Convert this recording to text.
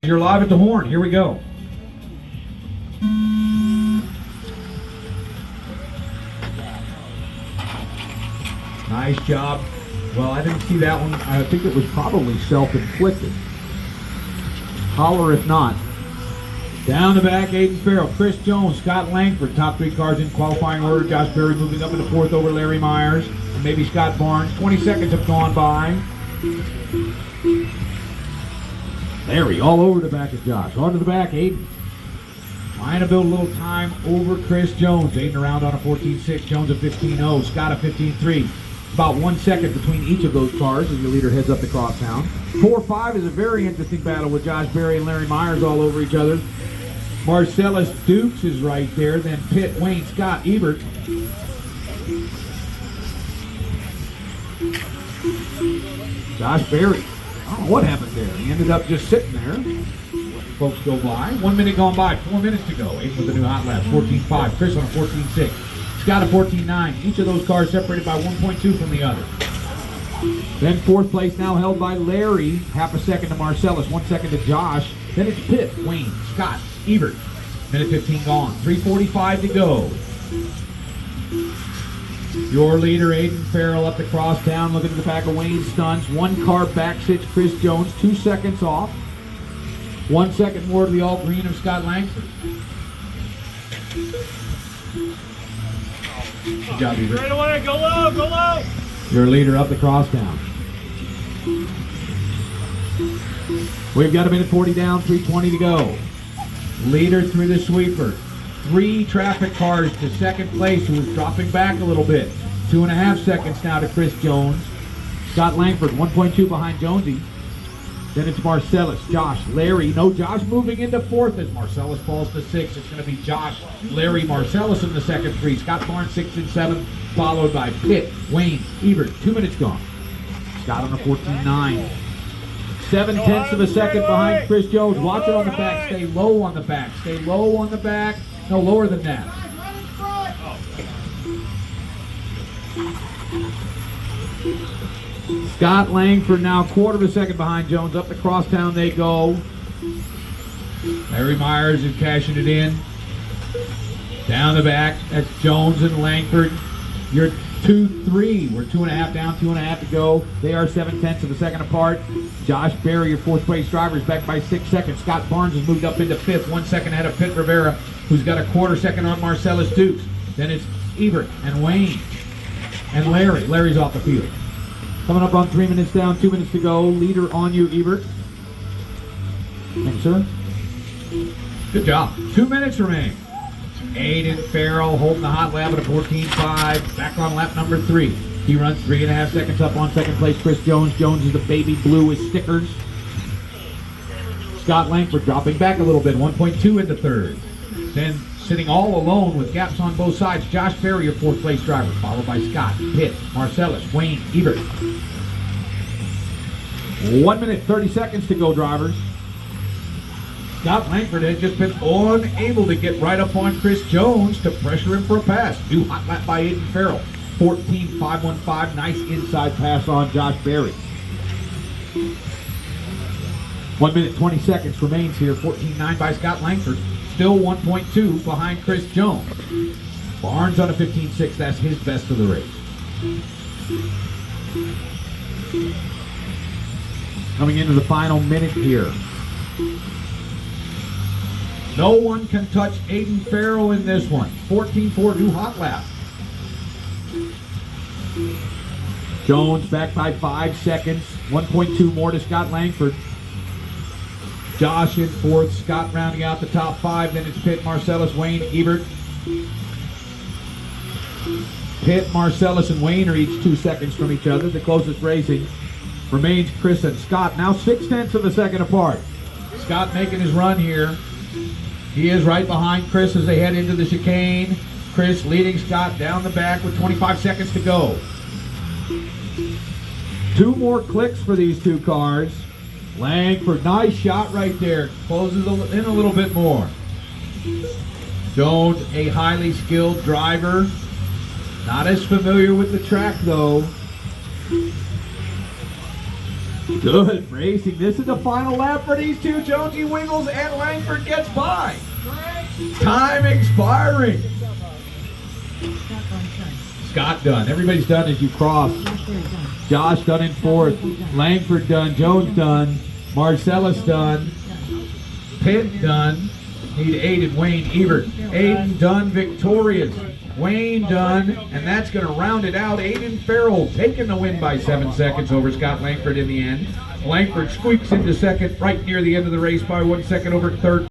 You're live at the horn. Here we go. Nice job. Well, I didn't see that one. I think it was probably self-inflicted. Holler if not. Down the back, Aiden Farrell, Chris Jones, Scott Langford, top three cars in qualifying order. Josh Berry moving up in the fourth over Larry Myers, and maybe Scott Barnes. 20 seconds have gone by. Larry all over the back of Josh. Onto the back, Aiden. Trying to build a little time over Chris Jones. Aiden around on a 14.6, Jones a 15.0, Scott a 15.3. About 1 second between each of those cars as the leader heads up the crosstown. 4-5 is a very interesting battle with Josh Berry and Larry Myers all over each other. Marcellus Dukes is right there, then Pitt, Wayne, Scott, Ebert. Josh Berry, I don't know what happened there. He ended up just sitting there. Folks go by. 1 minute gone by, 4 minutes to go. Aiden with the new hot lap, 14.5. Chris on a 14.6. Scott a 14.9. Each of those cars separated by 1.2 from the other. Then fourth place now held by Larry. Half a second to Marcellus, 1 second to Josh. Then it's Pitt, Wayne, Scott, Ebert. Minute 15 gone. 3:45 to go. Your leader, Aiden Farrell, up the crosstown, looking at the back of Wayne Stunts. One car back sits Chris Jones, 2 seconds off. 1 second more to the all green of Scott Langford. Good job, Ebert. Straight away, go low, go low. Your leader up the crosstown. We've got a minute 40 down, 3:20 to go. Leader through the sweeper. 3 traffic cars to second place, who is dropping back a little bit. 2.5 seconds now to Chris Jones. Scott Langford, 1.2 behind Jonesy. Then it's Marcellus, Josh, Larry. No, Josh moving into fourth as Marcellus falls to 6. It's going to be Josh, Larry, Marcellus in the second 3. Scott Barnes 6 and 7, followed by Pitt, Wayne, Ebert. 2 minutes gone. Scott on a 14.9. 7/10 of a second behind Chris Jones. Watch it on the back. Stay low on the back. Stay low on the back. No, lower than that. Scott Langford now 1/4 of a second behind Jones. Up the crosstown they go. Larry Myers is cashing it in. Down the back, that's Jones and Langford. You're 2-3. We're 2.5 down, 2.5 to go. They are 7/10 of a second apart. Josh Berry, your fourth place driver, is back by 6 seconds. Scott Barnes has moved up into fifth, 1 second ahead of Pitt Rivera, who's got a 1/4 second on Marcellus Dukes. Then it's Ebert and Wayne and Larry. Larry's off the field. Coming up on 3 minutes down, 2 minutes to go. Leader on you, Ebert. Thanks, sir. Good job. 2 minutes remain. Aiden Farrell holding the hot lap at a 14.5. Back on lap number 3. He runs 3.5 seconds up on second place. Chris Jones. Jones is the baby blue with stickers. Scott Langford dropping back a little bit. 1.2 into third. Then sitting all alone with gaps on both sides. Josh Berry, your fourth place driver, followed by Scott, Pitt, Marcellus, Wayne, Ebert. 1 minute, 30 seconds to go, drivers. Scott Langford has just been unable to get right up on Chris Jones to pressure him for a pass. New hot lap by Aiden Farrell. 14.515. Nice inside pass on Josh Berry. 1 minute, 20 seconds remains here. 14.9 by Scott Langford. Still 1.2 behind Chris Jones. Barnes on a 15.6. That's his best of the race. Coming into the final minute here. No one can touch Aiden Farrell in this one. 14.4 new hot lap. Jones back by 5 seconds. 1.2 more to Scott Langford. Josh in fourth. Scott rounding out the top 5. Then it's Pitt, Marcellus, Wayne, Ebert. Pitt, Marcellus, and Wayne are each 2 seconds from each other. The closest racing remains Chris and Scott. Now 0.6 of a second apart. Scott making his run here. He is right behind Chris as they head into the chicane. Chris leading Scott down the back with 25 seconds to go. 2 more clicks for these 2 cars. Langford, nice shot right there. Closes in a little bit more. Jones, a highly skilled driver. Not as familiar with the track though. Good racing. This is the final lap for these two. Jonesy wiggles and Langford gets by. Time expiring. Scott done. Everybody's done as you cross. Josh done in fourth. Langford done. Jones done. Marcellus done. Pitt done. Need Aiden, Wayne, Ebert. Aiden done victorious. Wayne done, and that's going to round it out. Aiden Farrell taking the win by 7 seconds over Scott Langford in the end. Langford squeaks into second right near the end of the race by 1 second over third.